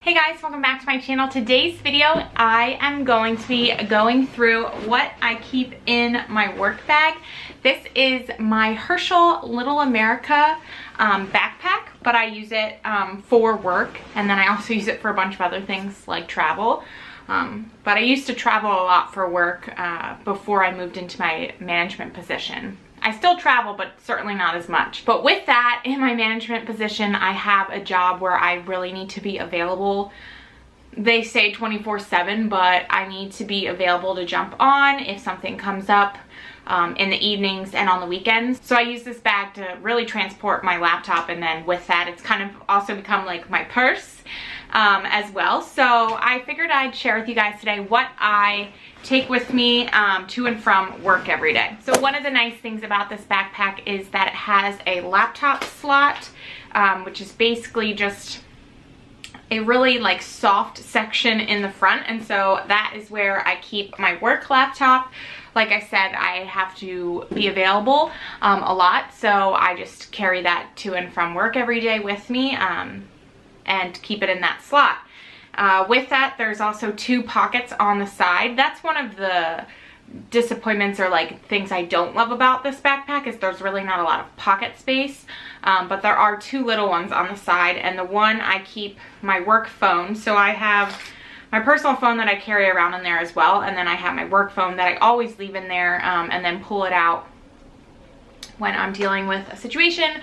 Hey guys, welcome back to my channel. Today's video, I am going to be going through what I keep in my work bag. This is my Herschel Little America backpack, but I use it for work, and then I also use it for a bunch of other things like travel. But I used to travel a lot for work before I moved into my management position. I still travel, but certainly not as much. But with that, in my management position, I have a job where I really need to be available. They say 24/7, but I need to be available to jump on if something comes up in the evenings and on the weekends. So I use this bag to really transport my laptop, and then with that, it's kind of also become like my purse as well. So I figured I'd share with you guys today what I take with me to and from work every day. So one of the nice things about this backpack is that it has a laptop slot, which is basically just a really like soft section in the front, and so that is where I keep my work laptop. Like I said, I have to be available a lot, so I just carry that to and from work every day with me and keep it in that slot. With that, there's also two pockets on the side. That's one of the disappointments or like things I don't love about this backpack, is there's really not a lot of pocket space, but there are two little ones on the side, and the one I keep my work phone. So I have my personal phone that I carry around in there as well, and then I have my work phone that I always leave in there and then pull it out when I'm dealing with a situation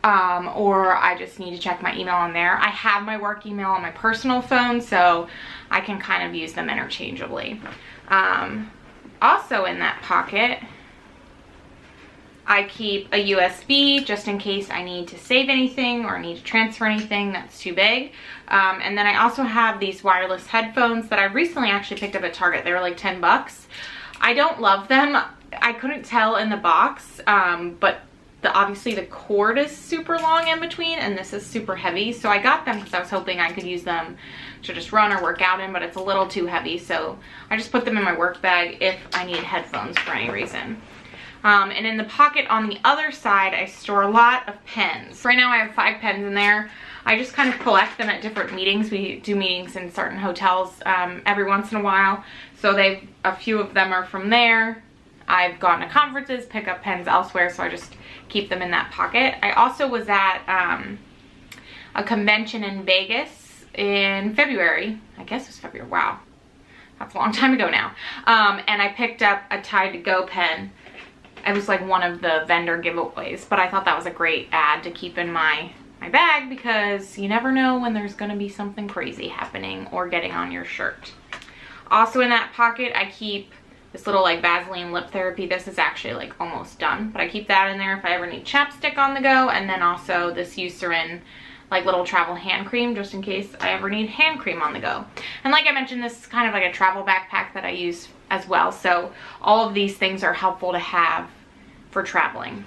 or I just need to check my email on there. I have my work email on my personal phone, so I can kind of use them interchangeably. Also in that pocket, I keep a USB just in case I need to save anything or need to transfer anything that's too big. And then I also have these wireless headphones that I recently actually picked up at Target. They were like 10 bucks. I don't love them. I couldn't tell in the box, but obviously the cord is super long in between, and this is super heavy. So I got them because I was hoping I could use them to just run or work out in, but it's a little too heavy. So I just put them in my work bag if I need headphones for any reason. And in the pocket on the other side, I store a lot of pens. Right now I have 5 pens in there. I just kind of collect them at different meetings. We do meetings in certain hotels every once in a while. So a few of them are from there. I've gone to conferences, pick up pens elsewhere, so I just keep them in that pocket. I also was at a convention in Vegas in February. I guess it was February. Wow, that's a long time ago now. And I picked up a Tide to Go pen. It was like one of the vendor giveaways, but I thought that was a great ad to keep in my bag, because you never know when there's gonna be something crazy happening or getting on your shirt. Also in that pocket, I keep this little like Vaseline lip therapy. This is actually like almost done, but I keep that in there if I ever need chapstick on the go. And then also this Eucerin like little travel hand cream, just in case I ever need hand cream on the go. And like I mentioned, this is kind of like a travel backpack that I use as well. So all of these things are helpful to have for traveling.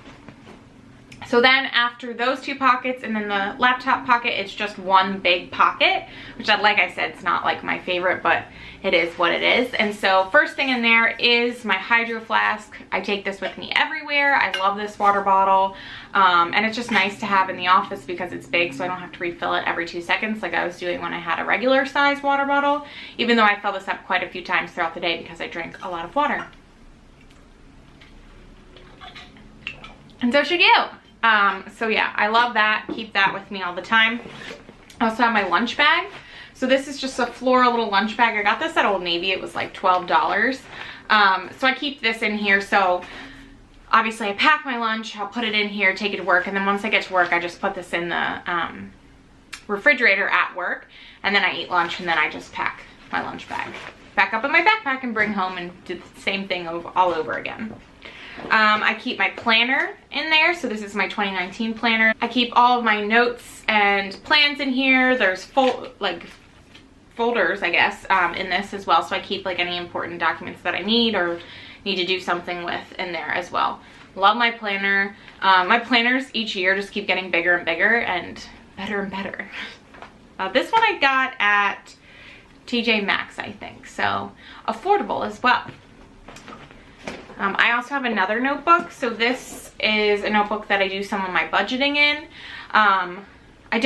So then after those two pockets and then the laptop pocket, it's just one big pocket, which like I said, it's not like my favorite, but it is what it is. And so first thing in there is my hydro flask. I take this with me everywhere. I love this water bottle. And it's just nice to have in the office because it's big, so I don't have to refill it every 2 seconds like I was doing when I had a regular size water bottle, even though I fill this up quite a few times throughout the day because I drink a lot of water. And so should you. So yeah, I love that. Keep that with me all the time. I also have my lunch bag. So this is just a floral little lunch bag. I got this at Old Navy. It was like $12. So I keep this in here. So obviously I pack my lunch, I'll put it in here, take it to work. And then once I get to work, I just put this in the refrigerator at work. And then I eat lunch, and then I just pack my lunch bag back up in my backpack and bring home and do the same thing all over again. I keep my planner in there. So this is my 2019 planner. I keep all of my notes and plans in here. There's folders, I guess, in this as well. So I keep like any important documents that I need or need to do something with in there as well. Love my planner. My planners each year just keep getting bigger and bigger and better. This one I got at TJ Maxx, I think. So affordable as well. I also have another notebook. So this is a notebook that I do some of my budgeting in. I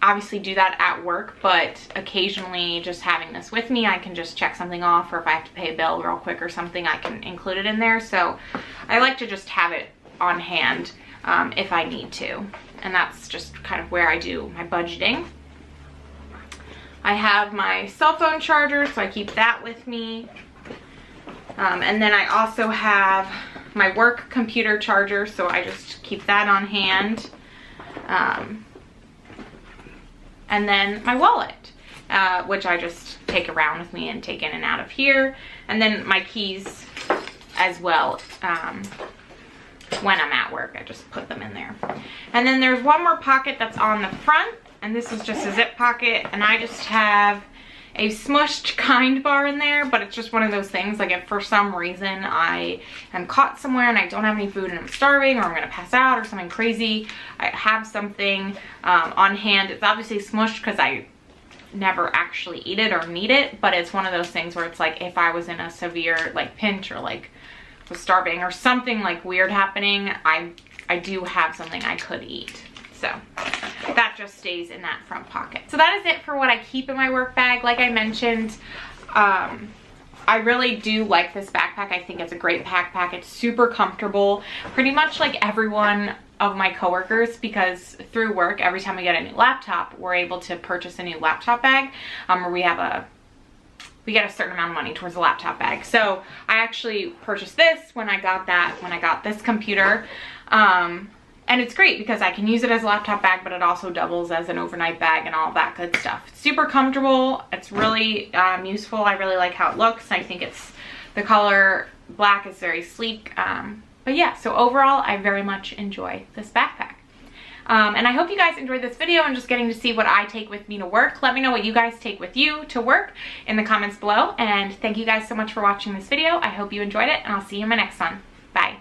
obviously do that at work, but occasionally just having this with me, I can just check something off, or if I have to pay a bill real quick or something, I can include it in there. So I like to just have it on hand if I need to. And that's just kind of where I do my budgeting. I have my cell phone charger, so I keep that with me. And then I also have my work computer charger, so I just keep that on hand. And then my wallet, which I just take around with me and take in and out of here. And then my keys as well. When I'm at work, I just put them in there. And then there's one more pocket that's on the front, and this is just a zip pocket, and I just have a smushed Kind bar in there, but it's just one of those things, like if for some reason I am caught somewhere and I don't have any food and I'm starving, or I'm gonna pass out or something crazy, I have something on hand. It's obviously smushed because I never actually eat it or need it, but it's one of those things where it's like if I was in a severe like pinch, or like was starving or something like weird happening, I do have something I could eat. So that just stays in that front pocket. So that is it for what I keep in my work bag. Like I mentioned, I really do like this backpack. I think it's a great backpack. It's super comfortable. Pretty much like everyone of my coworkers, because through work, every time we get a new laptop, we're able to purchase a new laptop bag, where we get a certain amount of money towards the laptop bag. So I actually purchased this when I got this computer. And it's great because I can use it as a laptop bag, but it also doubles as an overnight bag and all that good stuff. It's super comfortable. It's really useful. I really like how it looks. I think the color black is very sleek. But yeah, so overall, I very much enjoy this backpack. And I hope you guys enjoyed this video and just getting to see what I take with me to work. Let me know what you guys take with you to work in the comments below. And thank you guys so much for watching this video. I hope you enjoyed it, and I'll see you in my next one. Bye.